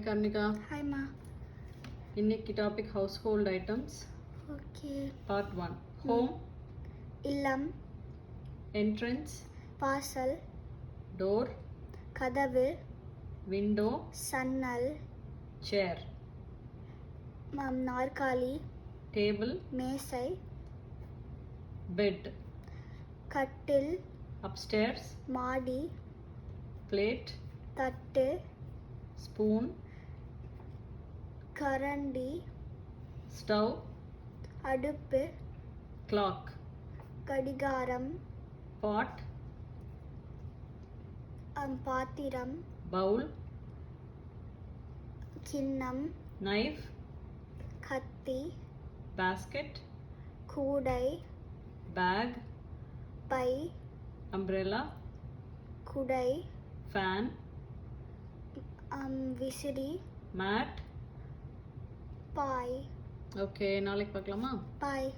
Karnika, Hi ma. இன்னைக்கு topic household items Okay. Part 1. Home, இல்லம், entrance, வாசல், door, கதவு, விண்டோ, சன்னல், சேர், நாற்காலி, டேபிள், மேசை, பெட், கட்டில், அப்ஸ்டேர்ஸ், மாடி, பிளேட், தட்டு, ஸ்பூன், கரண்டி, ஸ்டவ், அடுப்பு, கிளாக், கடிகாரம், பாட், பாத்திரம், பவுல், கிண்ணம், நைஃப், கத்தி, basket, கூடை, bag, பை, umbrella, குடை, fan, விசிறி, mat. பாய். ஓகே, நாளைக்கு பார்க்கலாமா? பாய்.